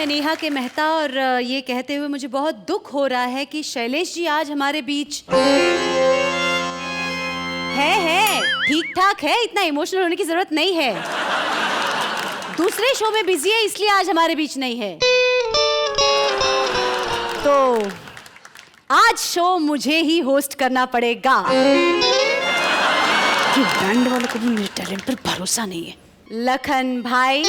नेहा के मेहता और ये कहते हुए मुझे बहुत दुख हो रहा है कि शैलेश जी आज हमारे बीच है ठीक ठाक है, इतना इमोशनल होने की जरूरत नहीं है। दूसरे शो में बिजी है इसलिए आज हमारे बीच नहीं है। तो आज शो मुझे ही होस्ट करना पड़ेगा। ये बैंड वालों को भी मेरे टैलेंट पर भरोसा नहीं है। लखन भाई,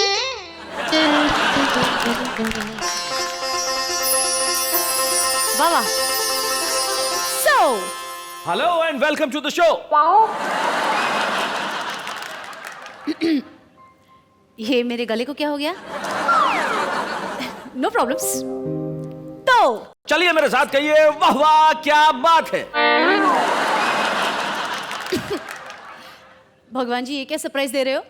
वाह वाह। So, hello and welcome to the show. ये मेरे गले को क्या हो गया? No problems. तो चलिए मेरे साथ कहिए, वाह वाह क्या बात है। भगवान जी, ये क्या सरप्राइज दे रहे हो?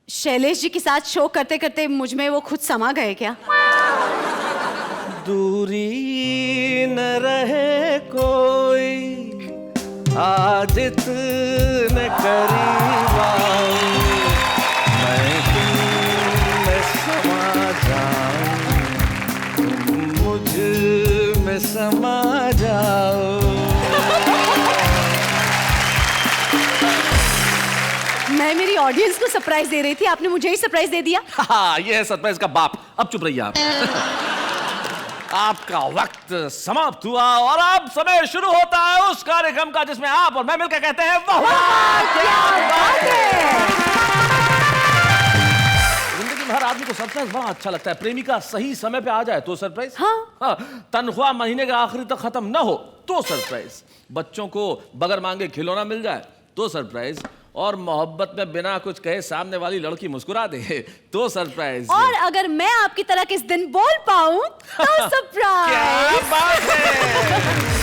शैलेश जी के साथ शो करते करते मुझ में वो खुद समा गए क्या? दूरी न रहे कोई, आज इतने करीब आऊं, मैं तुम में समा जाऊं, तुम मुझ में समा जाओ। मैं मेरी ऑडियंस को सरप्राइज दे रही थी, आपने मुझे ही सरप्राइज दे दिया। हाँ, ये है सरप्राइज का बाप। अब चुप रहिए आप। आपका वक्त समाप्त हुआ और अब समय शुरू होता है उस कार्यक्रम का जिसमें आप और मैं मिलकर कहते हैं वाह वाह क्या बात है। जिंदगी में हर आदमी को सरप्राइज बड़ा अच्छा लगता है। प्रेमिका सही समय पे आ जाए तो सरप्राइज, हाँ, तनख्वाह महीने के आखिरी तक खत्म ना हो तो सरप्राइज, बच्चों को बगैर मांगे खिलौना मिल जाए तो सरप्राइज, और मोहब्बत में बिना कुछ कहे सामने वाली लड़की मुस्कुरा दे तो सरप्राइज। और अगर मैं आपकी तरह किस दिन बोल पाऊं तो सरप्राइज। क्या बात है।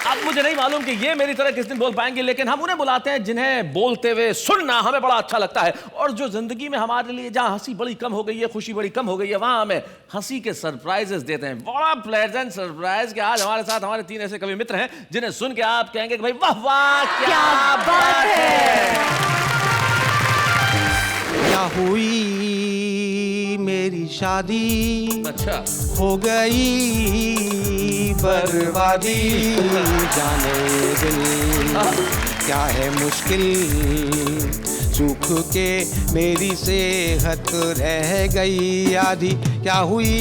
अब मुझे नहीं मालूम कि ये मेरी तरह किस दिन बोल पाएंगे, लेकिन हम उन्हें बुलाते हैं जिन्हें बोलते हुए सुनना हमें बड़ा अच्छा लगता है, और जो जिंदगी में हमारे लिए जहां हंसी बड़ी कम हो गई है, खुशी बड़ी कम हो गई है, वहां हमें हंसी के सरप्राइजेस देते हैं। बड़ा प्लेजेंट सरप्राइज कि आज हमारे साथ हमारे 3 ऐसे कवि मित्र हैं जिन्हें सुन के आप कहेंगे कि भाई वाह वाह क्या बात है। क्या हुई मेरी शादी, अच्छा, हो गई बर्बादी, जाने दिल क्या है मुश्किल, सुख के मेरी सेहत रह गई आधी, क्या हुई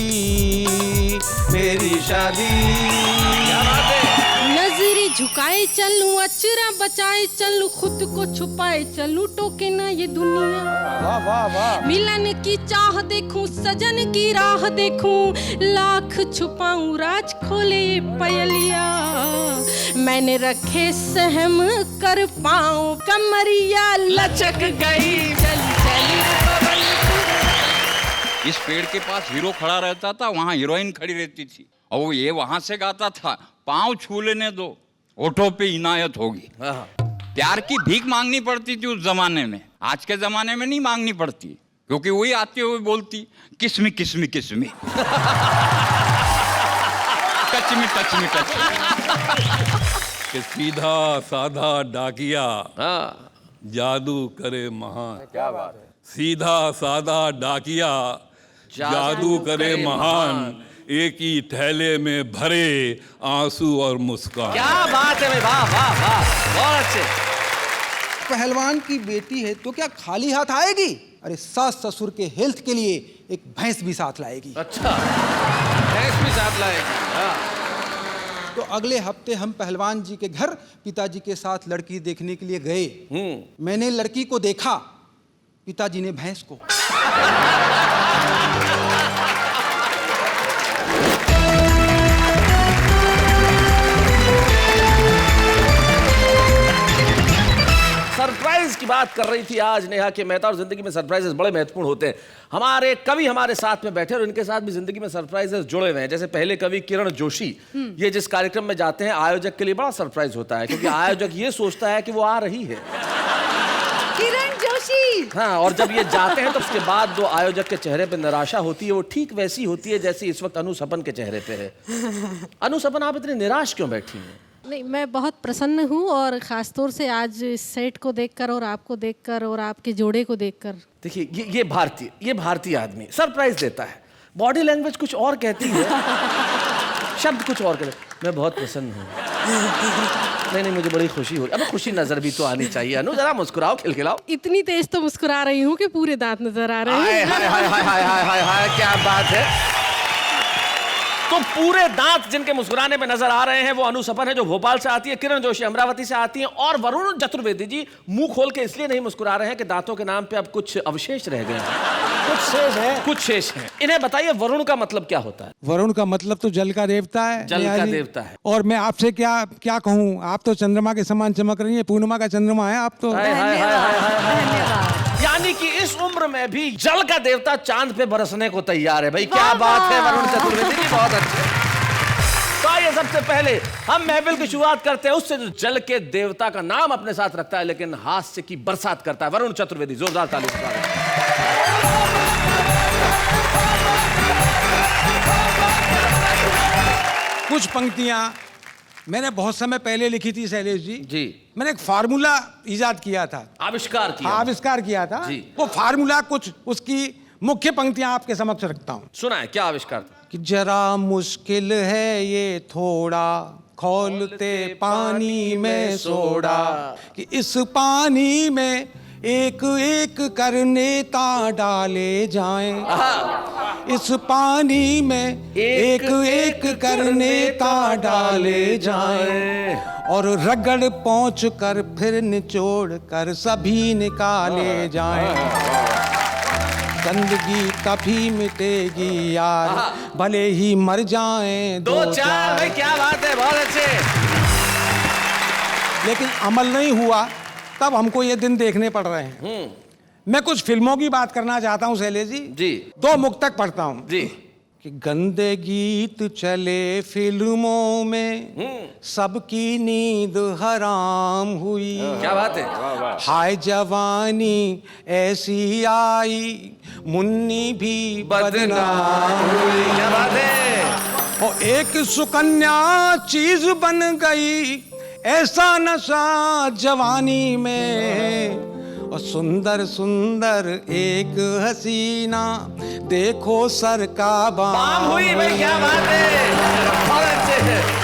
मेरी शादी। क्या बात है। नजरी झुकाए चलूं, अचरा बचाए चलूं, खुद को छुपाए चलूं, टोके ना ये दुनिया। वाह वाह वाह। मिलन की चाह देखूं, सजन की राह देखूं, लाख छुपाऊं राज खोले ये पयलिया, मैंने रखे सहम कर पाऊं, कमरिया लचक गई, चली चली इस पेड़ के पास हीरो खड़ा रहता था, वहाँ हीरोइन खड़ी रहती थी, और वो ये वहां से गाता था, पाँव छू लेने दो ओठों पे इनायत होगी। प्यार की भीख मांगनी पड़ती थी उस जमाने में, आज के जमाने में नहीं मांगनी पड़ती, क्योंकि वही आते हुए बोलती kiss me kiss me kiss me, touch me touch me touch कि सीधा साधा डाकिया जादू करे महान। क्या बात है। सीधा साधा डाकिया जादू करे महान, एक ही थैले में भरे आंसू और मुस्कान। क्या बात है भाई, वाह वाह वाह, बहुत अच्छे। पहलवान की बेटी है तो क्या खाली हाथ आएगी? अरे सास ससुर के हेल्थ के लिए एक भैंस भी साथ लाएगी। अच्छा, भैंस भी साथ लाएगी। हाँ। तो अगले हफ्ते हम पहलवान जी के घर पिताजी के साथ लड़की देखने के लिए गए। मैंने लड़की को देखा, पिताजी ने भैंस को। सरप्राइज की बात कर रही थी आज नेहा के मेहता, और जिंदगी में सरप्राइजेस बड़े महत्वपूर्ण होते हैं। हमारे कवि हमारे साथ में बैठे और इनके साथ भी जिंदगी में सरप्राइजेस जुड़े हुए हैं। जैसे पहले कवि किरण जोशी, ये जिस कार्यक्रम में जाते हैं आयोजक के लिए बड़ा सरप्राइज होता है, क्योंकि आयोजक ये सोचता है कि वो आ रही है किरण जोशी। हाँ, और जब ये जाते हैं तो उसके बाद जो आयोजक के चेहरे पे निराशा होती है वो ठीक वैसी होती है जैसी इस वक्त अनु सपन के चेहरे पे है। अनु सपन, आप इतनी निराश क्यों बैठी हैं? नहीं, मैं बहुत प्रसन्न हूँ और ख़ासतौर से आज इस सेट को देखकर और आपको देखकर और आपके जोड़े को देखकर। देखिए ये भारतीय आदमी सरप्राइज देता है, बॉडी लैंग्वेज कुछ और कहती है, शब्द कुछ और कहते। मैं बहुत प्रसन्न हूँ। नहीं मुझे बड़ी खुशी हो रही। अब खुशी नजर भी तो आनी चाहिए अनु, जरा मुस्कुराओ, खिलखिलाओ। इतनी तेज तो मुस्कुरा रही हूँ कि पूरे दांत नजर आ रहे हैं। हाय हाय हाय हाय हाय हाय हाय, क्या बात है। तो पूरे दांत जिनके मुस्कुराने में नजर आ रहे हैं वो अनु सपन है जो भोपाल से आती है, किरण जोशी अमरावती से आती हैं, और वरुण चतुर्वेदी जी मुंह खोल के इसलिए नहीं मुस्कुरा रहे हैं कि दांतों के नाम पे अब कुछ अवशेष रह गए हैं, कुछ शेष हैं। इन्हें बताइए वरुण का मतलब क्या होता है? वरुण का मतलब तो जल का देवता है। जल का देवता है। और मैं आपसे क्या कहूँ, आप तो चंद्रमा के समान चमक रही है, पूर्णिमा का चंद्रमा है आप तो। धन्यवाद। यानी कि इस उम्र में भी जल का देवता चांद पे बरसने को तैयार है। भाई क्या बात है वरुण चतुर्वेदी जी, बहुत अच्छे। तो आइए सबसे पहले हम महफिल की शुरुआत करते हैं उससे जो जल के देवता का नाम अपने साथ रखता है लेकिन हास्य की बरसात करता है। वरुण चतुर्वेदी, जोरदार ताली से स्वागत। कुछ पंक्तियां मैंने बहुत समय पहले लिखी थी शैलेश जी। जी। मैंने एक फार्मूला इजाद किया था, आविष्कार किया था जी। वो फार्मूला कुछ उसकी मुख्य पंक्तियां आपके समक्ष रखता हूं। सुना है, क्या आविष्कार था? कि जरा मुश्किल है ये थोड़ा, खौलते पानी में सोडा, कि इस पानी में एक एक कर नेता डाले जाएं, इस पानी में एक एक कर नेता डाले जाएं, और रगड़ पहुंच कर फिर निचोड़ कर सभी निकाले जाएं, गंदगी तभी मिटेगी यार, भले ही मर जाएं दो चार। भाई क्या बात है, बहुत अच्छे। लेकिन अमल नहीं हुआ, तब हमको ये दिन देखने पड़ रहे हैं। मैं कुछ फिल्मों की बात करना चाहता हूँ शैलेश जी। जी। 2 मुक्तक पढ़ता हूँ जी। कि गंदे गीत चले फिल्मों में, सबकी नींद हराम हुई, क्या बात है। हाय जवानी ऐसी आई, मुन्नी भी बदनाम हुई, क्या बात है। और एक सुकन्या चीज बन गई, ऐसा नशा जवानी में, और सुंदर सुंदर एक हसीना, देखो सर का बाम हुई। भाई क्या बात है, बहुत अच्छे है।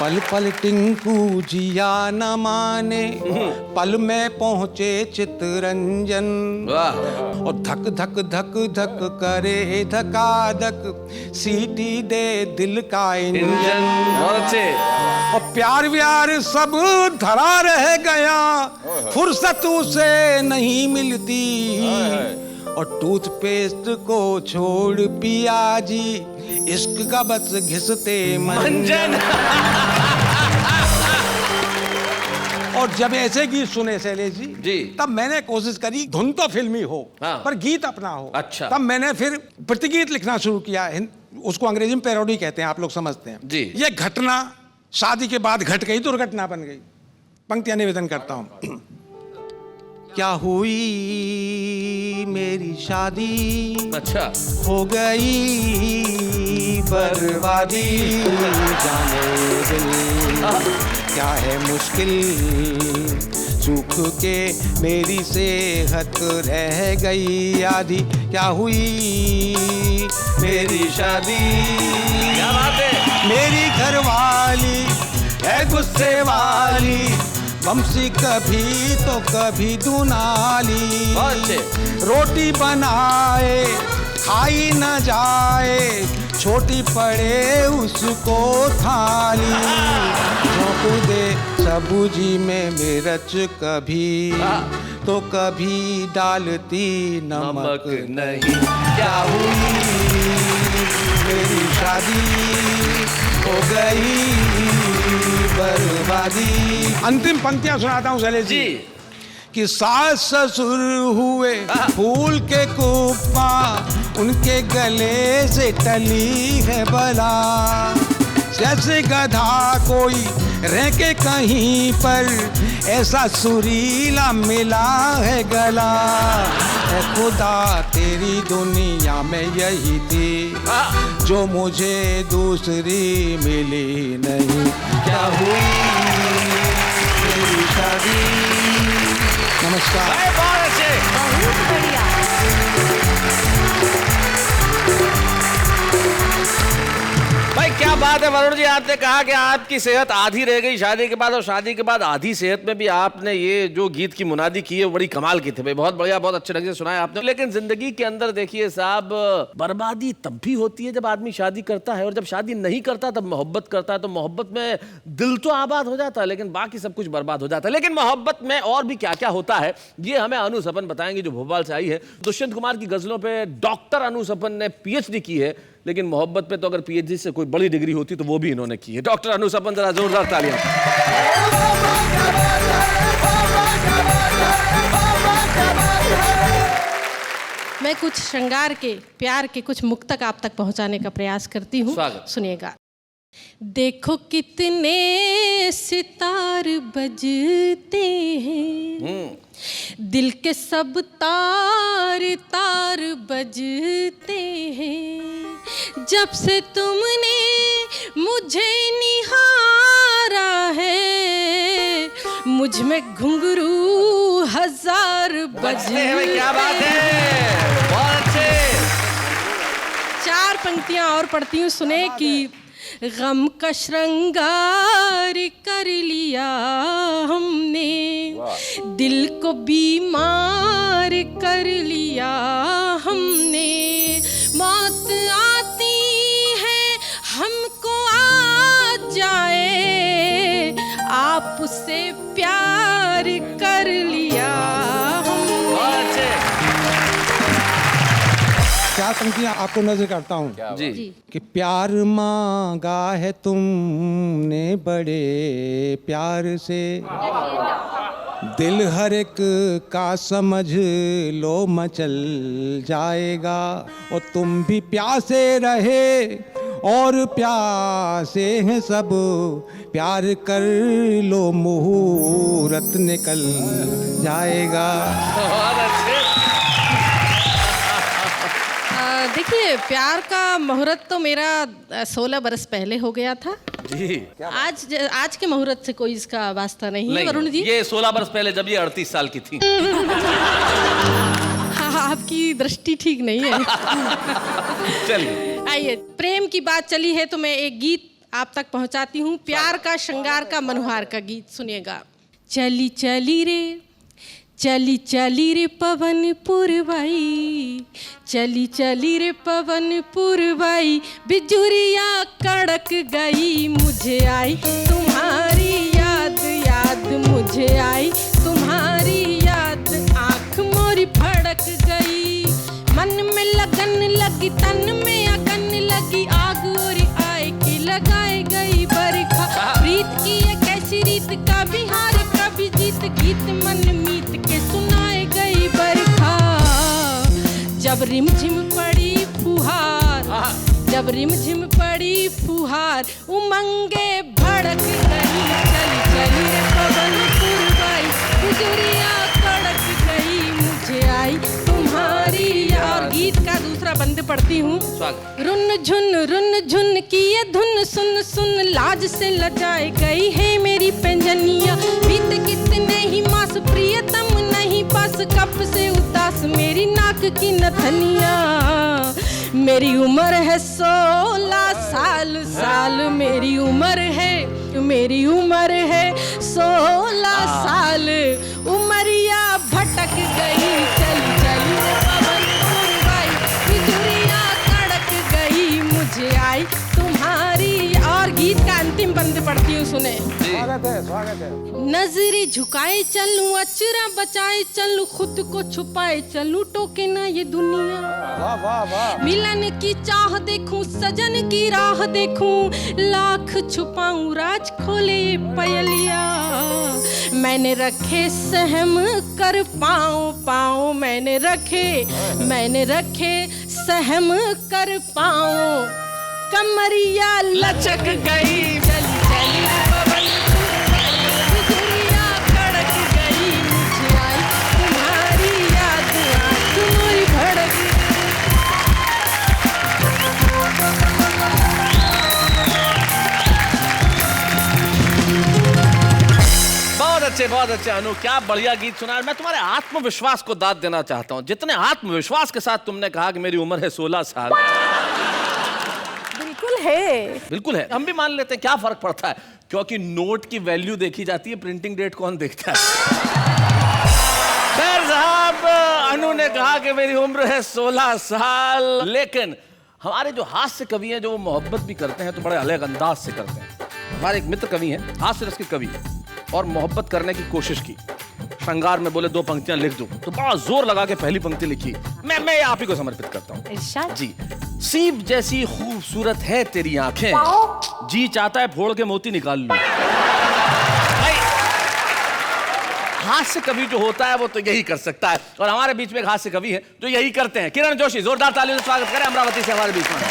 पल पल टिंकू जिया न माने, पल में पहुंचे चितरंजन, और धक धक धक धक करे धका धक, सीटी दे दिल का इंजन। बहुत अच्छे। और प्यार व्यार सब धरा रह गया, फुर्सत उसे नहीं मिलती, और टूथपेस्ट को छोड़ पिया जी, इश्क का बस घिसते मंजन। और जब ऐसे गीत सुने शैलेश जी, तब मैंने कोशिश करी धुन तो फिल्मी हो, पर गीत अपना हो। अच्छा। तब मैंने फिर प्रतिगीत लिखना शुरू किया, उसको अंग्रेजी में पैरोडी कहते हैं, आप लोग समझते हैं जी। ये घटना शादी के बाद घट गई, दुर्घटना बन गई। पंक्तियां निवेदन करता हूं। क्या हुई मेरी शादी, अच्छा, हो गई बर्बादी, जाने दिल क्या है मुश्किल, सूख के मेरी सेहत रह गई आधी, क्या हुई मेरी शादी। क्या बात है। मेरी घरवाली है गुस्से वाली, बमसी कभी तो कभी दुनाली, रोटी बनाए खाई न जाए, छोटी पड़े उसको थाली, झोंक दे सब्जी में मिर्च कभी, तो कभी डालती नमक नहीं, क्या हुई मेरी शादी, हो गई बर्बादी। अंतिम पंक्तियां सुनाता हूँ शैलेश जी। कि सास ससुर हुए फूल के कुप्पा, उनके गले से टली है बला, जैसे गधा कोई रह के कहीं पर, ऐसा सुरीला मिला है गला, है खुदा तेरी दुनिया में यही थी, जो मुझे दूसरी मिली नहीं, क्या नमस्कार। बहुत अच्छे। बहुत बढ़िया। भाई क्या बात है वरुण जी, आपने कहा कि आपकी सेहत आधी रह गई शादी के बाद, और शादी के बाद आधी सेहत में भी आपने ये जो गीत की मुनादी की है वो बड़ी कमाल की थी भाई। बहुत बढ़िया, बहुत अच्छे ढंग से सुनाया आपने। लेकिन जिंदगी के अंदर देखिए साहब, बर्बादी तब भी होती है जब आदमी शादी करता है, और जब शादी नहीं करता तब मोहब्बत करता है। तो मोहब्बत में दिल तो आबाद हो जाता है लेकिन बाकी सब कुछ बर्बाद हो जाता है। लेकिन मोहब्बत में और भी क्या क्या होता है ये हमें अनु सपन बताएंगे, जो भोपाल से आई है। दुष्यंत कुमार की गजलों पे डॉक्टर अनु सपन ने पीएचडी की है, लेकिन मोहब्बत पे तो अगर पीएचडी से कोई बड़ी डिग्री होती तो वो भी इन्होंने की है। डॉक्टर अनु सपन, जरा जोरदार तालियां। मैं कुछ श्रृंगार के, प्यार के कुछ मुक्तक आप तक पहुंचाने का प्रयास करती हूँ। स्वागत। सुनिएगा। देखो कितने सितार बजते हैं, दिल के सब तार तार बजते हैं। जब से तुमने मुझे निहारा है, मुझ में घुंघरू हजार बजते हैं। क्या बात है, बहुत अच्छे। 4 पंक्तियां और पढ़ती हूँ, सुने कि गम का श्रृंगार कर लिया हमने, दिल को बीमार कर लिया हमने। मौत आती है हमको आ जाए, आपसे प्यार कर लिया हमने। चार पंक्तियां आपको नजर करता हूँ जी। कि प्यार मांगा है तुमने बड़े प्यार से, दिल हर एक का समझ लो मचल जाएगा। और तुम भी प्यासे रहे और प्यासे हैं सब, प्यार कर लो मुहूर्त निकल जाएगा। बहुत अच्छे। देखिए, प्यार का मुहूर्त तो मेरा 16 बरस पहले हो गया था जी। आज के मुहूर्त से कोई इसका वास्ता नहीं है वरुण जी। ये 16 वर्ष पहले जब ये 38 साल की थी। हाँ, आपकी दृष्टि ठीक नहीं है। चलिए, आइए, प्रेम की बात चली है तो मैं एक गीत आप तक पहुंचाती हूँ। प्यार का, श्रृंगार का, मनोहार का गीत सुनिएगा। चली चली रे, चली चली रे पवन पुरवाई, चली चली रे पवन पुरवाई, बिजुरिया कड़क गई, मुझे आई तुम्हारी याद, याद मुझे आई तुम्हारी याद, आँख मोरी फड़क गई, मन में लगन लगी, तन में अगन लगी, आग और आए की लगाए गई बरखा। प्रीत की एक ऐसी रीत, कभी हार कभी जीत, गीत मन मीत के सुनाए गई बरखा। जब रिमझिम पड़ी फुहार, जब रिमझिम पड़ी फुहार, उमंगे भड़क गई, चली चली रे पवन पुरवाई, गुजरिया कड़क गई, मुझे आई तुम्हारी। और गीत का दूसरा बंद पढ़ती हूँ। रुन झुन की ये धुन सुन सुन, लाज से लजाए गई है मेरी पेंजनिया, बीत कितने ही मास प्रियतम नहीं पास, कब से उदास मेरी नाक की नथनिया। मेरी उम्र है 16 साल, साल मेरी उम्र है, मेरी उम्र है 16 साल, उमरिया भटक गई, चली चली रे पवन पुरवाई, बिजुरिया कड़क गई, मुझे आई तुम्हारी। और गीत का अंतिम बंद पढ़ती हूँ, सुने। स्वागत है, स्वागत है। नजरें झुकाए चलूं, अचरा बचाए चलूं, खुद को छुपाए चलूं, टोके ना ये दुनिया। वाह वाह वाह। मिलन की चाह देखूं, सजन की राह देखूं, लाख छुपाऊं राज खोले ये पयलिया। मैंने रखे सहम कर पाँव पाँव, मैंने रखे सहम कर पाँव, कमरिया लचक गई, चली चली पवन पुरवाई, गुजरिया कड़क गई, मुझे आई तुम्हारी याद, आँख मोरी भड़क। बहुत बहुत अच्छे अनु, क्या बढ़िया गीत सुना। मैं तुम्हारे आत्मविश्वास को दाद देना चाहता हूँ। जितने आत्मविश्वास के साथ तुमने कहा कि मेरी उम्र है 16 साल। बिल्कुल है। बिल्कुल है, हम भी मान लेते हैं, क्या फर्क पड़ता है, क्योंकि नोट की वैल्यू देखी जाती है, प्रिंटिंग डेट कौन देखता है। खैर साहब, अनु ने कहा कि मेरी उम्र है 16 साल, लेकिन हमारे जो हास्य कवि हैं, जो वो मोहब्बत भी करते हैं तो बड़े अलग अंदाज से करते हैं। हमारे एक मित्र कवि हैं, हास्य रस के कवि, और मोहब्बत करने की कोशिश की। श्रृंगार में बोले 2 पंक्तियां लिख दो, तो बड़ा जोर लगा के पहली पंक्ति लिखी। मैं आप ही को समर्पित करता हूँ। इरशाद। जी। सीप जैसी खूबसूरत है तेरी आंखें, जी चाहता है फोड़ के मोती निकाल लूं। भाई, हास्य कवि जो होता है वो तो यही कर सकता है, और हमारे बीच में एक हास्य कवि है जो यही करते हैं। किरण जोशी, जोरदार तालियों से स्वागत करें अमरावती से हमारे बीच में।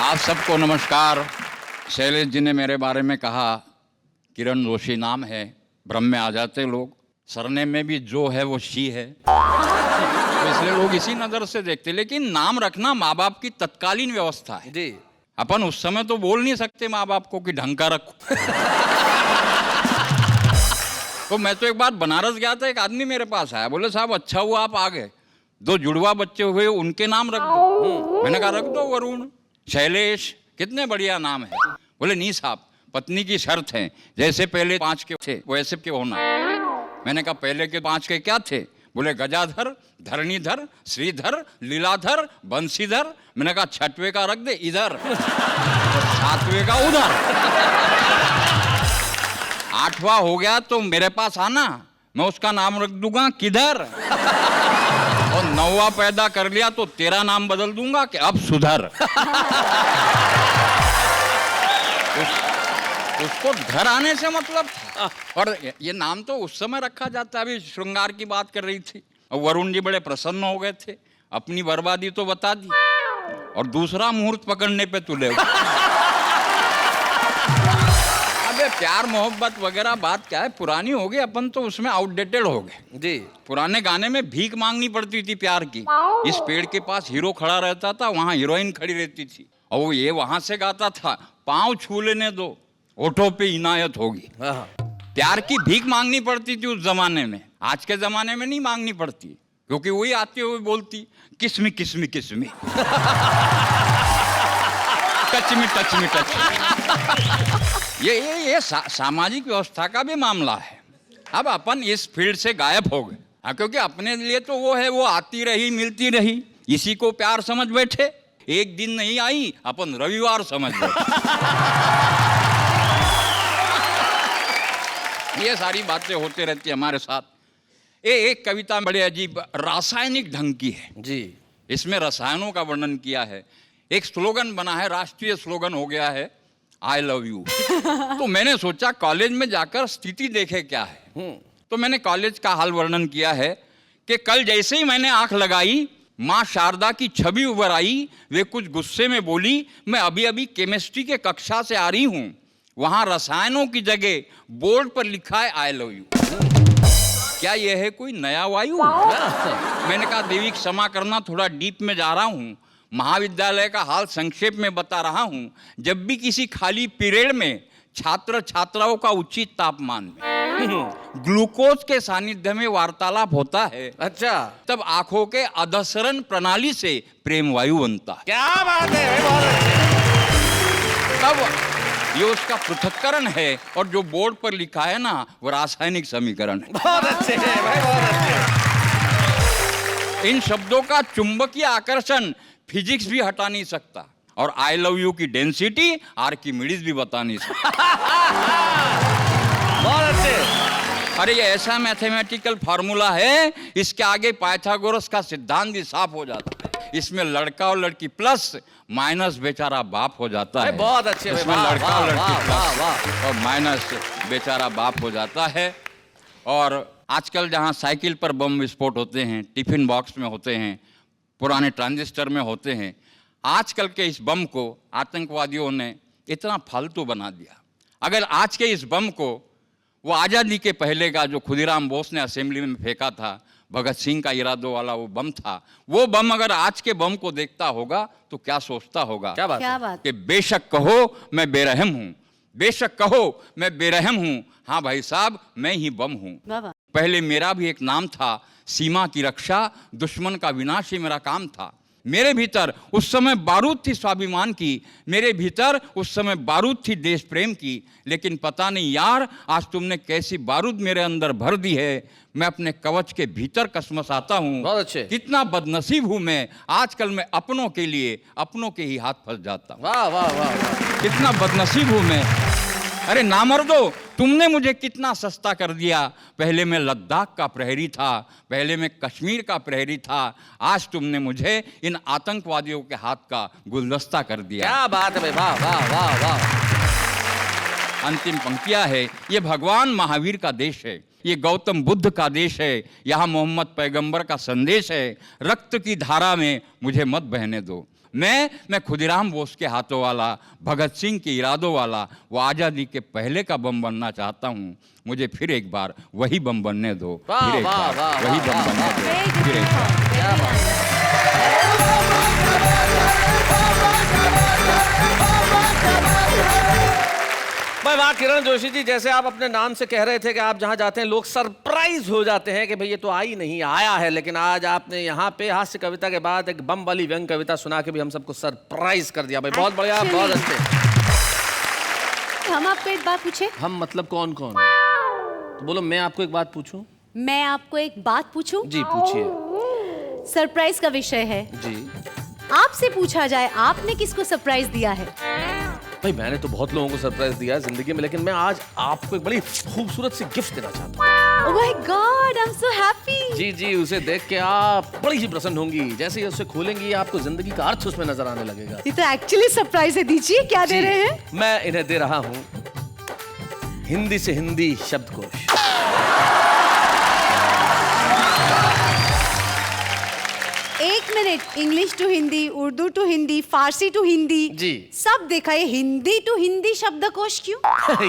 आप सबको नमस्कार। शैलेश जी ने मेरे बारे में कहा किरण जोशी नाम है, भ्रम में आ जाते लोग। सरनेम में भी जो है वो शी है, तो इसलिए लोग इसी नजर से देखते। लेकिन नाम रखना माँ बाप की तत्कालीन व्यवस्था है जी। अपन उस समय तो बोल नहीं सकते माँ बाप को कि ढंग का रखो। तो मैं तो एक बार बनारस गया था, एक आदमी मेरे पास आया, बोले साहब अच्छा हुआ आप आ गए, 2 जुड़वा बच्चे हुए उनके नाम रख दो। मैंने कहा रख दो वरुण, शैलेश, कितने बढ़िया नाम है। बोले नहीं साहब, पत्नी की शर्त है, जैसे पहले 5 के थे वैसे के होना। मैंने कहा पहले के 5 के क्या थे? बोले गजाधर, धरणीधर, श्रीधर, लीलाधर, बंशीधर। मैंने कहा 6वें का रख दे इधर, 7वें का उधर। 8वां हो गया तो मेरे पास आना, मैं उसका नाम रख दूंगा किधर। और 9वां पैदा कर लिया तो तेरा नाम बदल दूंगा कि अब सुधर। उसको घर आने से मतलब था। और ये नाम तो उस समय रखा जाता है। अभी श्रृंगार की बात कर रही थी और वरुण जी बड़े प्रसन्न हो गए थे, अपनी बर्बादी तो बता दी और दूसरा मुहूर्त पकड़ने पे तुले। अबे प्यार मोहब्बत वगैरह बात क्या है, पुरानी हो गई, अपन तो उसमें आउटडेटेड हो गए जी। पुराने गाने में भीख मांगनी पड़ती थी प्यार की। इस पेड़ के पास हीरो खड़ा रहता था, वहां हीरोइन खड़ी रहती थी, और वो ये वहां से गाता था, पांव छू लेने दो ओठों पे इनायत होगी। प्यार की भीख मांगनी पड़ती थी उस जमाने में, आज के जमाने में नहीं मांगनी पड़ती, क्योंकि वही आते हुए बोलती kiss me kiss me kiss me, touch me touch me touch. ये सामाजिक व्यवस्था का भी मामला है। अब अपन इस फील्ड से गायब हो गए, क्योंकि अपने लिए तो वो है, वो आती रही मिलती रही, इसी को प्यार समझ बैठे। एक दिन नहीं आई, अपन रविवार समझ बैठे। ये सारी बातें होते रहती है हमारे साथ। एक कविता बड़े अजीब रासायनिक ढंग की है जी। इसमें रसायनों का वर्णन किया है। एक स्लोगन बना है, राष्ट्रीय स्लोगन हो गया है, आई लव यू। तो मैंने सोचा कॉलेज में जाकर स्थिति देखे क्या है। तो मैंने कॉलेज का हाल वर्णन किया है कि कल जैसे ही मैंने आंख लगाई, माँ शारदा की छवि उभर आई। वे कुछ गुस्से में बोली, मैं अभी अभी केमिस्ट्री के कक्षा से आ रही हूँ, वहां रसायनों की जगह बोर्ड पर लिखा है आई लव यू। क्या यह है कोई नया वायु? मैंने कहा देवी क्षमा करना, थोड़ा डीप में जा रहा हूँ। महाविद्यालय का हाल संक्षेप में बता रहा हूँ। जब भी किसी खाली पीरियड में छात्र छात्राओं का उचित तापमान में ग्लूकोज के सानिध्य में वार्तालाप होता है, अच्छा, तब आंखों के अधसरण प्रणाली से प्रेम वायु बनता है। क्या बात है, बहुत अच्छे। तब ये उसका पृथक्करण है, और जो बोर्ड पर लिखा है ना, वो रासायनिक समीकरण है। बहुत अच्छे हैं भाई, बहुत अच्छे। इन शब्दों का चुंबकीय आकर्षण फिजिक्स भी हटा नहीं सकता, और आई लव यू की डेंसिटी आर्किमिडीज भी बता नहीं सकता। बहुत अच्छे। अरे ये ऐसा मैथमेटिकल फार्मूला है, इसके आगे पाइथागोरस का सिद्धांत भी साफ हो जाता है। इसमें लड़का और लड़की प्लस माइनस बेचारा बाप हो जाता है। बहुत अच्छे। इसमें लड़का और लड़की प्लस और माइनस बेचारा बाप हो जाता है। और आजकल जहाँ साइकिल पर बम विस्फोट होते हैं, टिफिन बॉक्स में होते हैं, पुराने ट्रांजिस्टर में होते हैं, आजकल के इस बम को आतंकवादियों ने इतना फालतू बना दिया। अगर आज के इस बम को वो आज़ादी के पहले का जो खुदीराम बोस ने असेंबली में फेंका था, भगत सिंह का इरादों वाला वो बम था, वो बम अगर आज के बम को देखता होगा तो क्या सोचता होगा? क्या बात क्या है? बात? कि बेशक कहो मैं बेरहम हूँ, बेशक कहो मैं बेरहम हूँ, हाँ भाई साहब मैं ही बम हूँ। वाह वाह। पहले मेरा भी एक नाम था, सीमा की रक्षा, दुश्मन का विनाश ही मेरा काम था। मेरे भीतर उस समय बारूद थी स्वाभिमान की, मेरे भीतर उस समय बारूद थी देश प्रेम की, लेकिन पता नहीं यार आज तुमने कैसी बारूद मेरे अंदर भर दी है। मैं अपने कवच के भीतर कसमसाता हूँ। बहुत अच्छे। कितना बदनसीब हूँ मैं, आजकल मैं अपनों के लिए अपनों के ही हाथ फंस जाता हूँ। वाह वाह वाह वाह। कितना बदनसीब हूँ मैं। अरे नामर्दो, तुमने मुझे कितना सस्ता कर दिया। पहले मैं लद्दाख का प्रहरी था, पहले मैं कश्मीर का प्रहरी था, आज तुमने मुझे इन आतंकवादियों के हाथ का गुलदस्ता कर दिया। क्या बात है भाई, वाह वाह वाह वाह। अंतिम पंक्तियां है, ये भगवान महावीर का देश है, ये गौतम बुद्ध का देश है, यहाँ मोहम्मद पैगंबर का संदेश है। रक्त की धारा में मुझे मत बहने दो। मैं खुदीराम बोस के हाथों वाला, भगत सिंह के इरादों वाला, वो आज़ादी के पहले का बम बनना चाहता हूँ। मुझे फिर एक बार वही बम बनने दो, वाह, फिर एक वाह, बार वाह, वही वाह, बम वाह, बनने वाह। दो, फिर एक बार। क्या बात है? भाई वाह किरण जोशी जी, जैसे आप अपने नाम से कह रहे थे कि आप जहां जाते हैं लोग सरप्राइज हो जाते हैं कि भाई ये तो आई नहीं आया है, लेकिन आज आपने यहाँ पे हास्य कविता के बाद एक बम वाली व्यंग कविता सुना के भी हम सबको सरप्राइज कर दिया। भाई बहुत बढ़िया, बहुत अच्छे। हम आपको एक बात पूछे? हम मतलब कौन कौन? तो बोलो मैं आपको एक बात पूछूं? मैं आपको एक बात पूछूं? जी पूछिए। सरप्राइज का विषय है, जी आपसे पूछा जाए आपने किसको सरप्राइज दिया है? भाई मैंने तो बहुत लोगों को सरप्राइज दिया है जिंदगी में, लेकिन मैं आज आपको एक बड़ी खूबसूरत सी गिफ्ट देना चाहता हूँ। Oh my God, I am so happy. जी जी, उसे देख के आप बड़ी ही प्रसन्न होंगी। जैसे ही उसे खोलेंगी आपको जिंदगी का अर्थ उसमें नजर आने लगेगा। ये तो एक्चुअली सरप्राइज है, दीजिए क्या दे जी, रहे हैं? मैं इन्हें दे रहा हूँ हिंदी से हिंदी शब्दकोश। एक minute, English to Hindi, Urdu to Hindi, Farsi to Hindi, जी। सब देखा, ये हिंदी टू हिंदी शब्दकोश क्यों?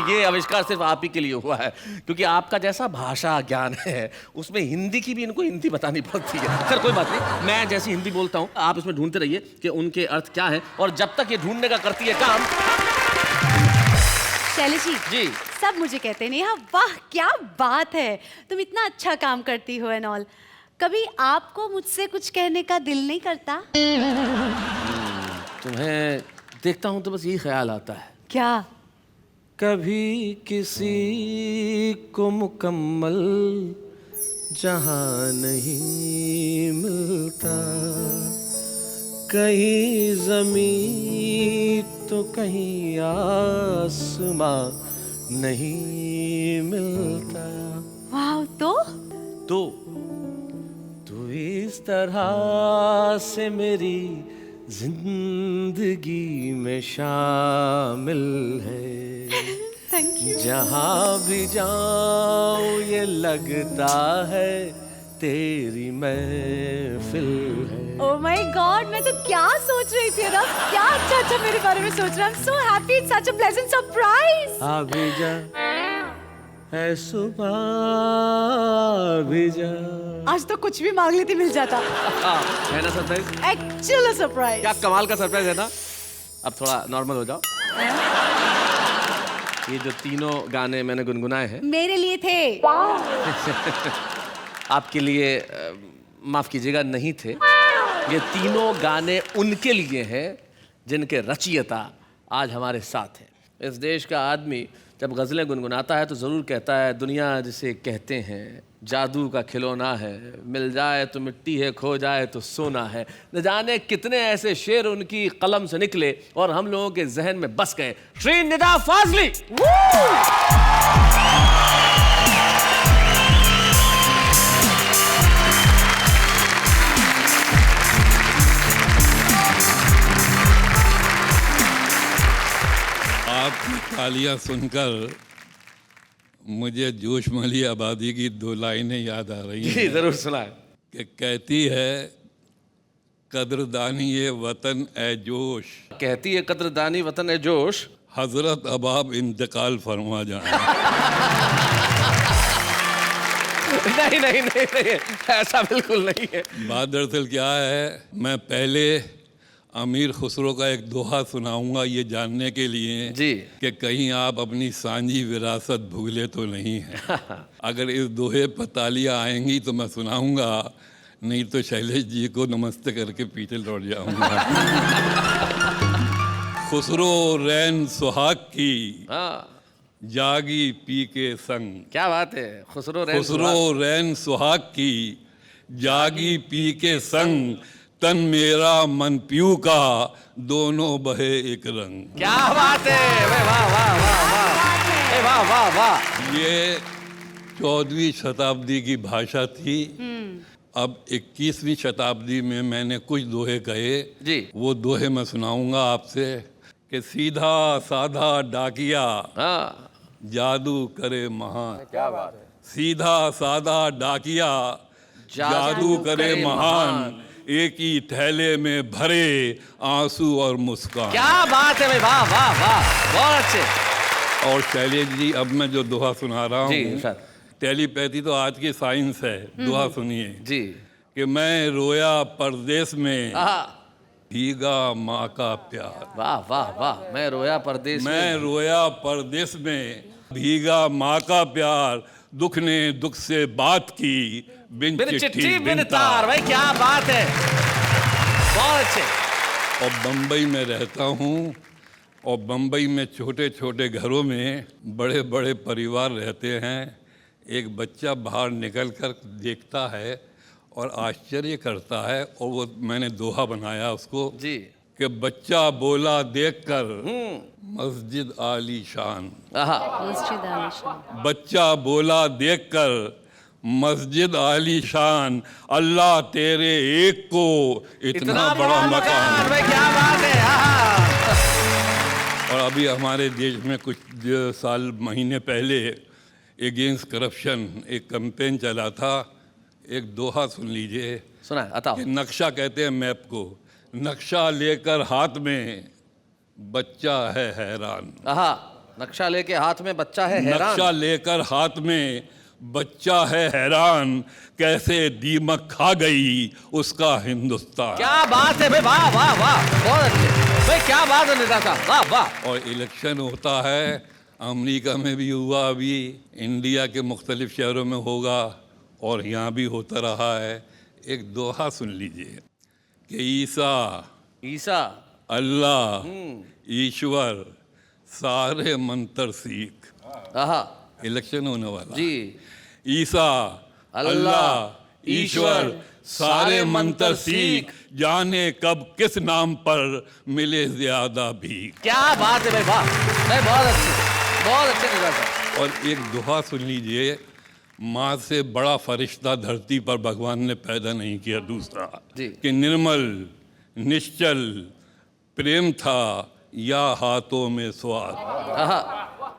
ये आविष्कार सिर्फ आप ही के लिए हुआ है, क्योंकि आपका जैसा भाषा ज्ञान है उसमें हिंदी की भी इनको हिंदी बतानी पड़ती है। खैर कोई बात नहीं, मैं जैसी हिंदी बोलता हूँ आप इसमें ढूंढते रहिए कि उनके अर्थ क्या है, और जब तक ये ढूंढने का करती है काम। शैली जी, जी सब मुझे कहते नहीं, हाँ वाह क्या बात है, तुम इतना अच्छा काम करती हो एंड ऑल। कभी आपको मुझसे कुछ कहने का दिल नहीं करता? तुम्हें देखता हूँ तो बस यही ख्याल आता है, क्या? कभी किसी को मुकम्मल जहां नहीं मिलता, कहीं ज़मीं तो कहीं आसमां नहीं मिलता। वाह, तो तू इस तरह से मेरी जिंदगी में शामिल है, थैंक यू। जहाँ भी जाऊँ ये लगता है तेरी महफिल है। ओह माय गॉड, मैं तो क्या सोच रही थी ना, क्या अच्छा अच्छा मेरे बारे में सोच रहा। आई am so happy, it's such a pleasant surprise. अभी जा है सुबह, अभी जा। आज तो कुछ भी मांग लेती मिल जाता। है ना सरप्राइज? Actual surprise. क्या कमाल का सरप्राइज है ना। अब थोड़ा नॉर्मल हो जाओ। ये जो तीनों गाने मैंने गुनगुनाए हैं मेरे लिए थे। आपके लिए माफ कीजिएगा नहीं थे, ये तीनों गाने उनके लिए हैं जिनके रचयिता आज हमारे साथ हैं। इस देश का आदमी जब गज़लें गुनगुनाता है तो ज़रूर कहता है दुनिया जिसे कहते हैं जादू का खिलौना है, मिल जाए तो मिट्टी है, खो जाए तो सोना है। न जाने कितने ऐसे शेर उनकी कलम से निकले और हम लोगों के जहन में बस गए। श्री निदा फाजली। आपकी तालियां सुनकर मुझे जोश मली आबादी की दो लाइनें याद आ रही जी हैं जरूर सुनाए। कि कहती है कदरदानी ये वतन ए जोश, कहती है कदरदानी वतन ए जोश, हजरत अब आप इंतकाल फरमा जाए। नहीं नहीं नहीं नहीं, ऐसा बिल्कुल नहीं है। बात दरअसल क्या है, मैं पहले अमीर खुसरो का एक दोहा सुनाऊंगा ये जानने के लिए जी। कि कहीं आप अपनी सांझी विरासत भूले तो नहीं है। अगर इस दोहे पर तालियां आएंगी तो मैं सुनाऊंगा, नहीं तो शैलेश जी को नमस्ते करके पीछे लौट जाऊंगा। खुसरो रैन सुहाग की हाँ, जागी पी के संग। क्या बात है। खुसरो रैन सुहाग की जागी पी के संग, तन मेरा मन पीऊ का दोनों बहे एक रंग। क्या बात है। वाह वाह वाह वाह वाह वाह वाह। ये 14वीं शताब्दी की भाषा थी। अब 21वीं शताब्दी में मैंने कुछ दोहे कहे जी। वो दोहे मैं सुनाऊंगा आपसे कि सीधा साधा डाकिया हाँ, जादू करे महान। क्या बात है। सीधा साधा डाकिया जादू करे महान, एक ही थैले में भरे आंसू और मुस्कान। क्या बात है भाई, वाह वाह वाह, बहुत अच्छे। और शैलेश जी, अब मैं जो दोहा सुना रहा जी, हूँ, सर। टेलीपैथी तो आज की साइंस है। दोहा सुनिए जी। कि मैं रोया परदेश में हाँ, भीगा माँ का प्यार। वाह वाह वाह। मैं रोया परदेश में। मैं रोया परदेश में भीगा माँ का प्यार, दुख ने दुख से बात की बिन बिन चिट्ठी चिट्ठी बिन बिन तार। तार। भाई क्या बात है, बहुत अच्छे। और बम्बई में रहता हूँ, और बम्बई में छोटे छोटे घरों में बड़े बड़े परिवार रहते हैं। एक बच्चा बाहर निकल कर देखता है और आश्चर्य करता है, और वो मैंने दोहा बनाया उसको जी। कि बच्चा बोला देखकर मस्जिद आली शान। आहा, मस्जिद आलिशान। बच्चा बोला देखकर मस्जिद आली शान, अल्लाह तेरे एक को इतना बड़ा मकान। भाई क्या बात है। आहा। और अभी हमारे देश में कुछ साल महीने पहले अगेंस्ट करप्शन एक कैंपेन चला था। एक दोहा सुन लीजिए। सुना है, बताओ। कि नक्शा कहते हैं मैप को, नक्शा लेकर हाथ में बच्चा है हैरान। आहा, नक्शा लेके हाथ में बच्चा है हैरान। नक्शा लेकर हाथ में बच्चा है हैरान, कैसे दीमक खा गई उसका हिंदुस्तान। क्या बात है भाई, वाह वाह वाह, बहुत अच्छे भाई, क्या बात है नेता साहब, वाह वाह। और इलेक्शन होता है, अमेरिका में भी हुआ, अभी इंडिया के मुख्तलिफ शहरों में होगा, और यहाँ भी होता रहा है। एक दोहा सुन लीजिए कि ईसा अल्लाह ईश्वर सारे मंत्र सीख। आहा, इलेक्शन होने वाला जी। ईसा अल्लाह ईश्वर सारे मंत्र सीख, जाने कब किस नाम पर मिले ज्यादा भीख। क्या बात है भाई, वाह भाई, बहुत अच्छे नेता साहब। और एक दोहा सुन लीजिए, माँ से बड़ा फरिश्ता धरती पर भगवान ने पैदा नहीं किया। दूसरा जी। कि निर्मल निश्चल प्रेम था या हाथों में स्वाद। आहा,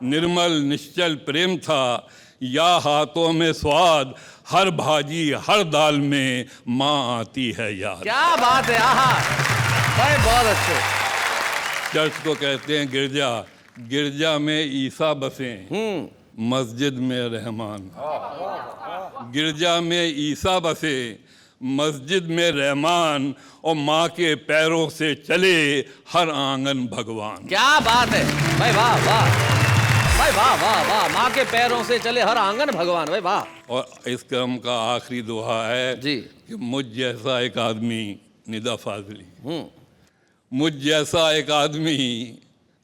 निर्मल निश्चल प्रेम था या हाथों में स्वाद, हर भाजी हर दाल में माँ आती है याद। क्या बात है। आहा भाई, बहुत अच्छे। चर्च को कहते हैं गिरजा, गिरजा में ईसा बसे मस्जिद में रहमान। गिरजा में ईसा बसे मस्जिद में रहमान, और माँ के पैरों से चले हर आंगन भगवान। क्या बात है भाई, वाह वाह भाई, वाह वाह वाह। माँ के पैरों से चले हर आंगन भगवान, भाई वाह। और इस क्रम का आखिरी दोहा है जी। कि मुझ जैसा एक आदमी, निदा फाजली, मुझ जैसा एक आदमी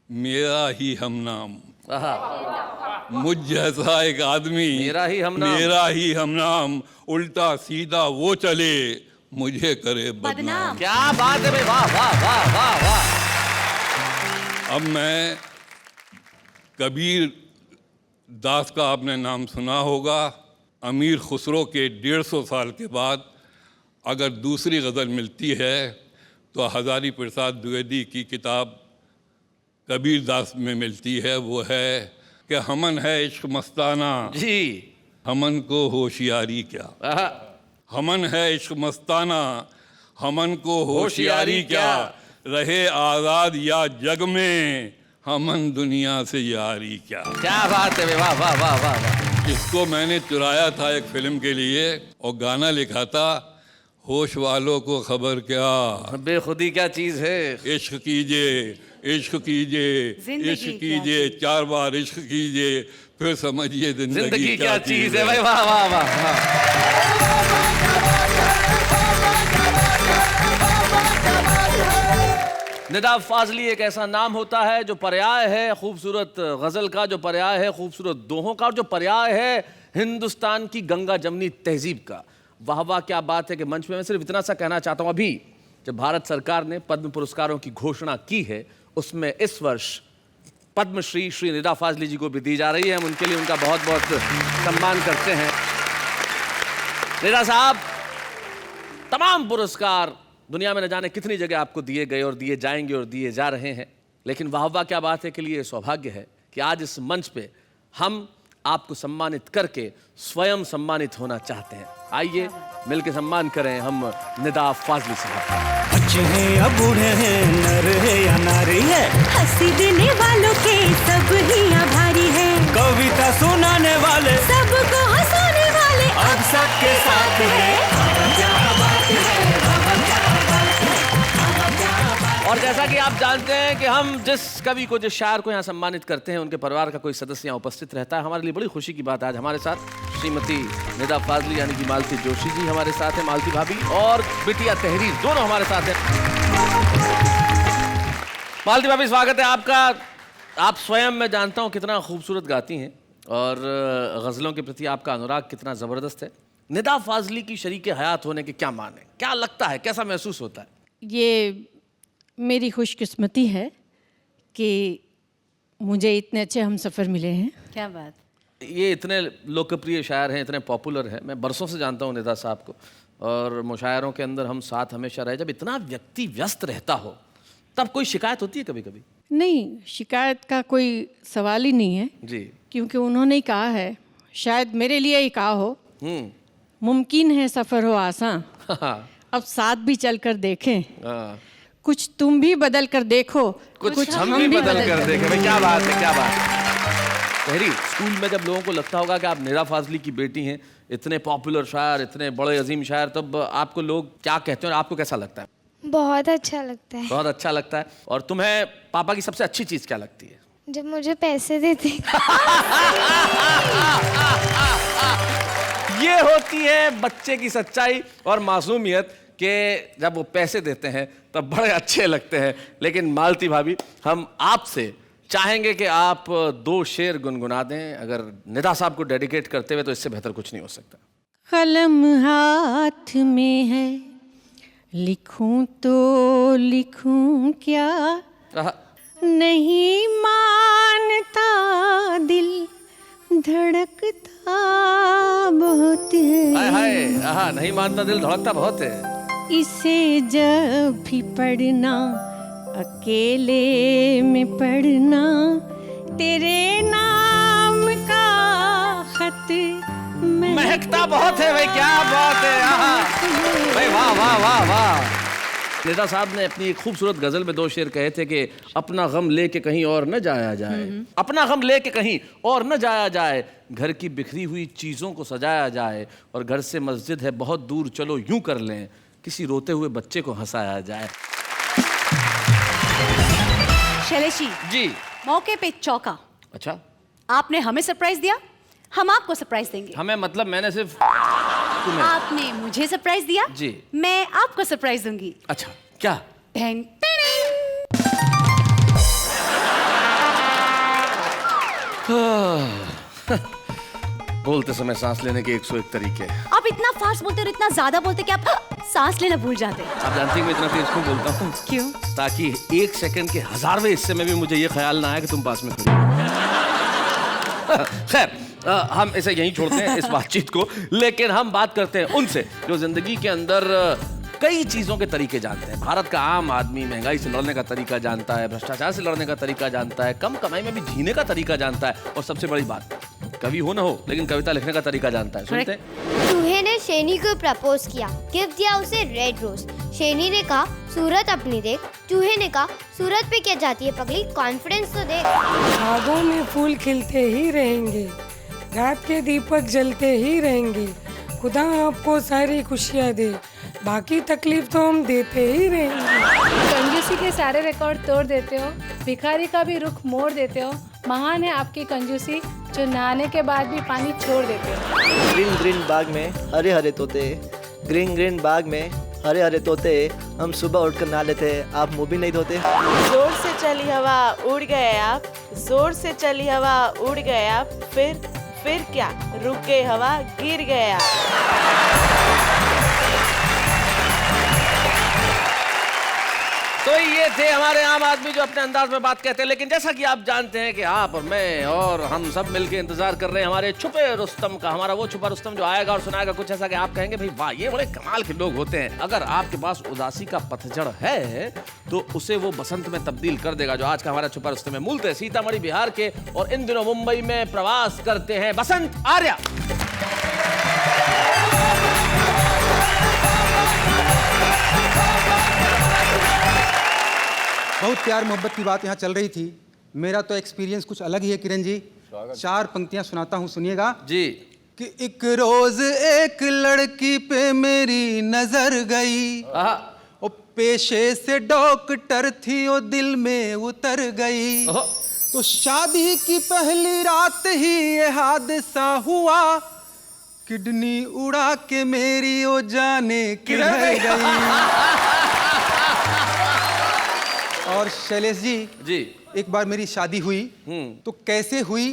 मेरा ही हमनाम। आहा, मुझ जैसा एक आदमी मेरा ही हमनाम। मेरा ही हमनाम, उल्टा सीधा वो चले मुझे करे बदनाम। क्या बात है भाई, वाह वाह वाह वाह वाह। अब मैं कबीर दास का आपने नाम सुना होगा। अमीर खुसरो के 150 साल के बाद अगर दूसरी गज़ल मिलती है तो हज़ारी प्रसाद द्विवेदी की किताब कबीर दास में मिलती है। वो है कि हमन है इश्क मस्ताना, जी। हमन को होशियारी क्या। आहा, हमन है इश्क मस्ताना, हमन को होशियारी क्या, रहे आज़ाद या जग में हमन दुनिया से यारी क्या। क्या बात है भाई, वाह वाह वाह वाह वाह। इसको मैंने चुराया था एक फिल्म के लिए और गाना लिखा था, होश वालों को खबर क्या, बेखुदी क्या चीज है। इश्क कीजिए, इश्क कीजिए, जिंदगी इश्क क्या कीजिए, 4 बार इश्क कीजिए, फिर समझिए जिंदगी क्या चीज है भाई। वाह वाह वाह। निदा फाजली एक ऐसा नाम होता है जो पर्याय है खूबसूरत गजल का, जो पर्याय है खूबसूरत दोहों का, और जो पर्याय है हिंदुस्तान की गंगा जमनी तहजीब का। वाह वाह क्या बात है कि मंच में मैं सिर्फ इतना सा कहना चाहता हूँ, अभी जब भारत सरकार ने पद्म पुरस्कारों की घोषणा की है उसमें इस वर्ष पद्मश्री श्री निदा फाजली जी को भी दी जा रही है। हम उनके लिए उनका बहुत बहुत सम्मान करते हैं। निदा साहब, तमाम पुरस्कार दुनिया में न जाने कितनी जगह आपको दिए गए और दिए जाएंगे और दिए जा रहे हैं, लेकिन वाह वाह क्या बात है के लिए सौभाग्य है कि आज इस मंच पे हम आपको सम्मानित करके स्वयं सम्मानित होना चाहते हैं। आइए मिलकर सम्मान करें हम निदा फाजली साहब। बच्चे हैं या बूढ़े हैं, नर है या नारी है, हंसी देने वालों के सब ही आभारी है, कविता सुनाने वाले सबको हंसाने वाले अब सबके साथ है। और जैसा कि आप जानते हैं कि हम जिस कवि को, जिस शायर को यहाँ सम्मानित करते हैं, उनके परिवार का कोई सदस्य यहाँ उपस्थित रहता है। हमारे लिए बड़ी खुशी की बात है आज हमारे साथ श्रीमती निदा फाजली यानी कि मालती जोशी जी हमारे साथ हैं, मालती भाभी, और बिटिया तहरीर, दोनों हमारे साथ हैं। मालती भाभी, स्वागत है आपका। आप स्वयं, मैं जानता हूँ, कितना खूबसूरत गाती हैं और गज़लों के प्रति आपका अनुराग कितना ज़बरदस्त है। निदा फाजली की शरीक हयात होने के क्या मान है, क्या लगता है, कैसा महसूस होता है? ये मेरी खुशकिस्मती है कि मुझे इतने अच्छे हमसफ़र मिले हैं। क्या बात। ये इतने लोकप्रिय शायर हैं, इतने पॉपुलर हैं, मैं बरसों से जानता हूँ निदा साहब को, और मुशायरों के अंदर हम साथ हमेशा रहे। जब इतना व्यक्ति व्यस्त रहता हो तब कोई शिकायत होती है कभी कभी? नहीं, शिकायत का कोई सवाल ही नहीं है जी। क्योंकि उन्होंने ही कहा है, शायद मेरे लिए ही कहा हो, हम्म। मुमकिन है सफ़र हो आसान, अब साथ भी चल कर देखें, हाँ। कुछ तुम भी बदल कर देखो, कुछ हम भी बदल कर देखें। भाई क्या बात है, क्या बात है। तहरीर, स्कूल में जब लोगों को लगता होगा कि आप निदा फाजली की बेटी हैं, इतने पॉपुलर शायर, इतने बड़े अजीम शायर, तब आपको लोग क्या कहते हैं और आपको कैसा लगता है? बहुत अच्छा लगता है। बहुत अच्छा लगता है। और तुम्हें पापा की सबसे अच्छी चीज़ क्या लगती है? जब मुझे पैसे देते। ये होती है बच्चे की सच्चाई और मासूमियत कि जब वो पैसे देते हैं तब बड़े अच्छे लगते हैं। लेकिन मालती भाभी, हम आपसे चाहेंगे कि आप 2 शेर गुनगुना दें, अगर निदा साहब को डेडिकेट करते हुए, तो इससे बेहतर कुछ नहीं हो सकता। कलम हाथ में है, लिखूं तो लिखूं क्या, नहीं मानता दिल, धड़कता बहुत है। हाय हाय, नहीं मानता दिल, धड़कता बहुत है। इसे जब भी पढ़ना, अकेले में पढ़ना, तेरे नाम का खत महकता बहुत है। भाई क्या बात है, भाई वाह वाह वाह वाह। निदा साहब ने अपनी एक खूबसूरत गजल में 2 शेर कहे थे कि अपना गम लेके कहीं और न जाया जाए, अपना गम लेके कहीं और न जाया जाए, घर की बिखरी हुई चीज़ों को सजाया जाए, और घर से मस्जिद है बहुत दूर, चलो यूं कर लें, किसी रोते हुए बच्चे को हंसाया जाए। शैलेशी जी। मौके पे चौका। अच्छा, आपने हमें सरप्राइज दिया, हम आपको सरप्राइज देंगे। हमें मतलब मैंने सिर्फ तुम्हें। आपने मुझे सरप्राइज दिया जी, मैं आपको सरप्राइज दूंगी। अच्छा क्या? Ten ten. बोलते समय सांस लेने के 101 तरीके। आप इतना फास्ट बोलते और इतना ज्यादा बोलते कि आप सांस लेना भूल जाते हैं। आप जानती हैं मैं इतना तेज क्यों बोलता हूँ? क्यों? ताकि 1 सेकंड के 1000वें हिस्से में भी मुझे ये ख्याल ना आए कि तुम पास में खड़ी हो। खैर, हम इसे यहीं छोड़ते हैं इस बातचीत को, लेकिन हम बात करते हैं उनसे जो जिंदगी के अंदर कई चीज़ों के तरीके जानते हैं। भारत का आम आदमी महंगाई से लड़ने का तरीका जानता है, भ्रष्टाचार से लड़ने का तरीका जानता है, कम कमाई में भी जीने का तरीका जानता है, और सबसे बड़ी बात, कवि हो ना हो लेकिन कविता लिखने का तरीका जानता है। सुनते हैं। चूहे ने शेनी को प्रपोज किया, गिफ्ट दिया उसे रेड रोज। शेनी ने कहा सूरत अपनी देख, चूहे ने कहा सूरत पे क्या जाती है पगली, कॉन्फिडेंस तो देख। खाबों में फूल खिलते ही रहेंगे, रात के दीपक जलते ही रहेंगे। खुदा आपको सारी खुशियाँ दे, बाकी तकलीफ तो हम देते ही रहेंगे। कंजूसी के सारे रिकॉर्ड तोड़ देते हो, भिखारी का भी रुख मोड़ देते हो। महान है आपकी कंजूसी, जो नहाने के बाद भी पानी छोड़ देते हो। ग्रीन ग्रीन बाग में हरे हरे तोते, ग्रीन ग्रीन बाग में हरे हरे तोते। हम सुबह उठकर नहा लेते, आप मुँह भी नहीं धोते। जोर से चली हवा उड़ गए आप, जोर से चली हवा उड़ गए आप, फिर क्या, रुक गई हवा गिर गए आप। तो ये थे हमारे आम आदमी जो अपने अंदाज में बात कहते हैं। लेकिन जैसा कि आप जानते हैं कि आप और मैं और हम सब मिलके इंतजार कर रहे हैं हमारे छुपे रुस्तम का। हमारा वो छुपा रुस्तम जो आएगा और सुनाएगा कुछ ऐसा कि आप कहेंगे भाई वाह, ये बड़े कमाल के लोग होते हैं। अगर आपके पास उदासी का पतझड़ है तो उसे वो बसंत में तब्दील कर देगा, जो आज का हमारा छुपा रुस्तम है। मूलतः सीतामढ़ी बिहार के और इन दिनों मुंबई में प्रवास करते हैं बसंत आर्या। बहुत प्यार मोहब्बत की बात यहाँ चल रही थी। मेरा तो एक्सपीरियंस कुछ अलग ही है किरण जी। 4 पंक्तियाँ सुनाता हूँ, सुनिएगा जी। कि एक रोज एक लड़की पे मेरी नजर गई, ओ पेशे से डॉक्टर थी, ओ दिल में उतर गई। तो शादी की पहली रात ही ये हादसा हुआ, किडनी उड़ा के मेरी ओ जाने किधर गई। और शैलेश जी, एक बार मेरी शादी हुई, तो कैसे हुई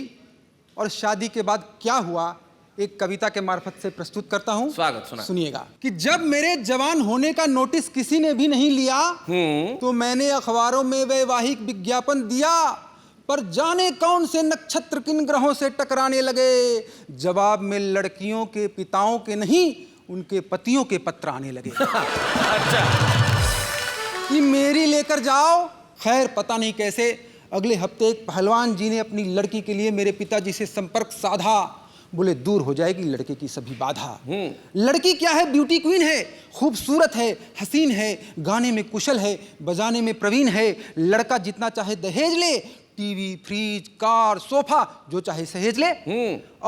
और शादी के बाद क्या हुआ, एक कविता के मार्फत से प्रस्तुत करता हूं। स्वागत, सुनिएगा कि जब मेरे जवान होने का नोटिस किसी ने भी नहीं लिया, तो मैंने अखबारों में वैवाहिक विज्ञापन दिया, पर जाने कौन से नक्षत्र किन ग्रहों से टकराने लगे। जवाब में लड़कियों के पिताओं के नहीं, उनके पतियों के पत्र आने लगे। अच्छा। कि मेरी लेकर जाओ। खैर पता नहीं कैसे अगले हफ्ते एक पहलवान जी ने अपनी लड़की के लिए मेरे पिताजी से संपर्क साधा। बोले दूर हो जाएगी लड़के की सभी बाधा। लड़की क्या है, ब्यूटी क्वीन है, खूबसूरत है, हसीन है, गाने में कुशल है, बजाने में प्रवीण है। लड़का जितना चाहे दहेज ले, टीवी, फ्रिज, कार, सोफा जो चाहे सहेज ले।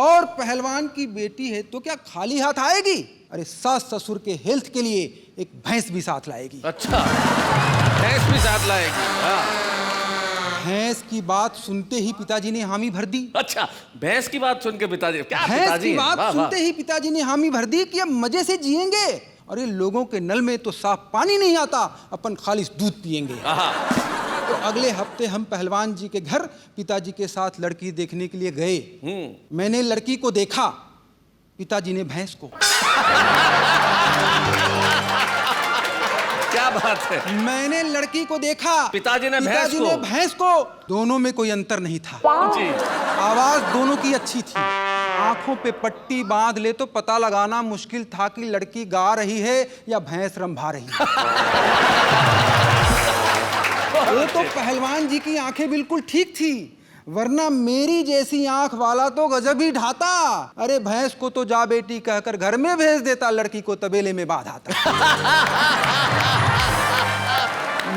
और पहलवान की बेटी है तो क्या खाली हाथ आएगी? अरे सास ससुर के हेल्थ के लिए एक भैंस भी साथ लाएगी। अच्छा, भैंस भी साथ लाएगी। भैंस की बात सुनते ही पिताजी ने हामी भर दी। अच्छा, भैंस की बात सुन के पिताजी, क्या भैंस पिताजी की बात सुनते ही पिताजी ने हामी भर दी कि अब मजे से जिएंगे। अरे लोगों के नल में तो साफ पानी नहीं आता, अपन खालिस दूध पिएंगे। तो अगले हफ्ते हम पहलवान जी के घर पिताजी के साथ लड़की देखने के लिए गए। मैंने लड़की को देखा, पिताजी ने भैंस को। क्या बात है। मैंने लड़की को देखा, पिताजी ने भैंस को। दोनों में कोई अंतर नहीं था जी। आवाज दोनों की अच्छी थी। आंखों पे पट्टी बांध ले तो पता लगाना मुश्किल था कि लड़की गा रही है या भैंस रंभा रही है। वो तो पहलवान जी की आंखें बिल्कुल ठीक थी, वरना मेरी जैसी आंख वाला तो गजब ही ढाता। अरे भैंस को तो जा बेटी कहकर घर में भेज देता, लड़की को तबेले में बांध आता।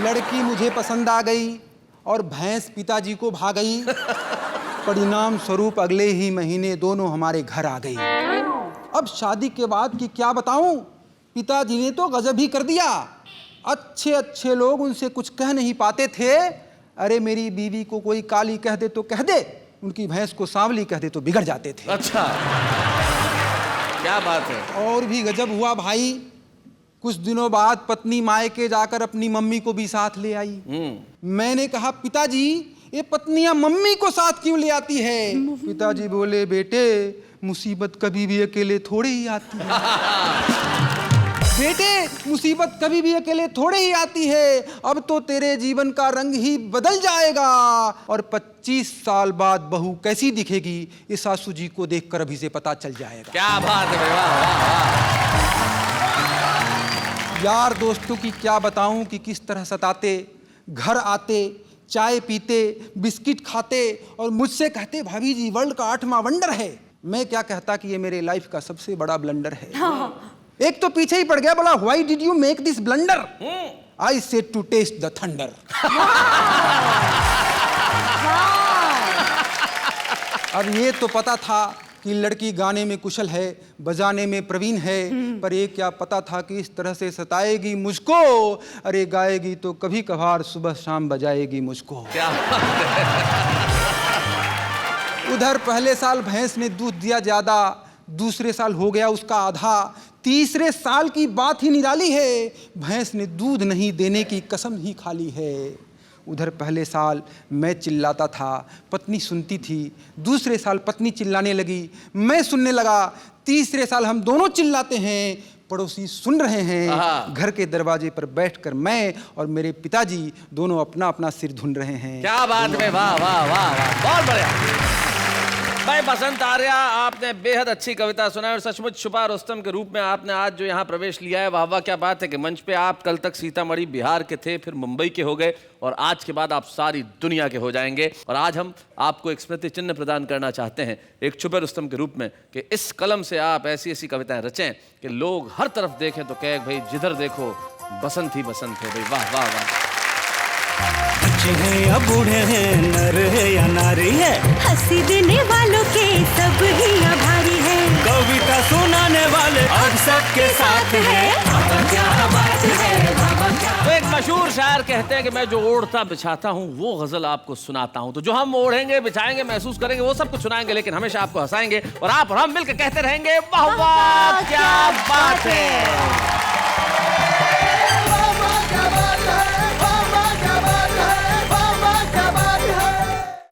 लड़की मुझे पसंद आ गई और भैंस पिताजी को भा गई। परिणाम स्वरूप अगले ही महीने दोनों हमारे घर आ गई। अब शादी के बाद की क्या बताऊं, पिताजी ने तो गजब ही कर दिया। अच्छे अच्छे लोग उनसे कुछ कह नहीं पाते थे। अरे मेरी बीवी को कोई काली कह दे तो कह दे, उनकी भैंस को सांवली कह दे तो बिगड़ जाते थे। अच्छा, क्या बात है। और भी गजब हुआ भाई। कुछ दिनों बाद पत्नी मायके जाकर अपनी मम्मी को भी साथ ले आई। मैंने कहा पिताजी, ये पत्नियां मम्मी को साथ क्यों ले आती है? पिताजी बोले बेटे, मुसीबत कभी भी अकेले थोड़े ही आती है। बेटे, मुसीबत कभी भी अकेले थोड़े ही आती है। अब तो तेरे जीवन का रंग ही बदल जाएगा और 25 साल बाद बहू कैसी दिखेगी ये सासू जी को देखकर अभी से पता चल जाएगा। क्या बात है। वाह। यार दोस्तों की क्या बताऊं कि किस तरह सताते। घर आते, चाय पीते, बिस्किट खाते और मुझसे कहते भाभी जी वर्ल्ड का 8वां वंडर है। मैं क्या कहता कि ये मेरे लाइफ का सबसे बड़ा ब्लंडर है। एक तो पीछे ही पड़ गया, बोला why did you make this blunder? I said to test the thunder. अब ये तो पता था कि लड़की गाने में कुशल है, बजाने में प्रवीण है, पर ये क्या पता था कि इस तरह से सताएगी मुझको। अरे गाएगी तो कभी कभार सुबह शाम बजाएगी मुझको। क्या उधर पहले साल भैंस ने दूध दिया ज्यादा, दूसरे साल हो गया उसका आधा, तीसरे साल की बात ही निराली है, भैंस ने दूध नहीं देने की कसम ही खा ली है। उधर पहले साल मैं चिल्लाता था, पत्नी सुनती थी, दूसरे साल पत्नी चिल्लाने लगी, मैं सुनने लगा, तीसरे साल हम दोनों चिल्लाते हैं, पड़ोसी सुन रहे हैं। घर के दरवाजे पर बैठकर मैं और मेरे पिताजी दोनों अपना अपना सिर धुन रहे हैं। क्या बात है, वाह वाह वाह वाह, बहुत बढ़िया। भाई बसंत आर्या, आपने बेहद अच्छी कविता सुनाई और सचमुच छुपा रुस्तम के रूप में आपने आज जो यहाँ प्रवेश लिया है, वाह वाह, क्या बात है कि मंच पे आप कल तक सीतामढ़ी बिहार के थे, फिर मुंबई के हो गए और आज के बाद आप सारी दुनिया के हो जाएंगे। और आज हम आपको एक स्मृति चिन्ह प्रदान करना चाहते हैं एक छुपे रुस्तम के रूप में कि इस कलम से आप ऐसी ऐसी कविताएं रचें कि लोग हर तरफ देखें तो कहे भाई जिधर देखो बसंत ही बसंत है। भाई वाह वाह वाह। बच्चे हैं या बूढ़े हैं, नर है या नारी है, हंसी देने वालों के सब ही आभारी है, कविता सुनाने वाले अब सबके साथ है। क्या बात है, तो एक मशहूर शायर कहते हैं कि मैं जो ओढ़ता बिछाता हूँ वो गजल आपको सुनाता हूँ। तो जो हम ओढ़ेंगे बिछाएंगे महसूस करेंगे वो सब कुछ सुनाएंगे, लेकिन हमेशा आपको हंसाएंगे और आप और हम मिलकर कहते रहेंगे वाह वाह क्या बात है।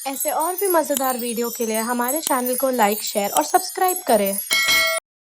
ऐसे और भी मज़ेदार वीडियो के लिए हमारे चैनल को लाइक, शेयर और सब्सक्राइब करें।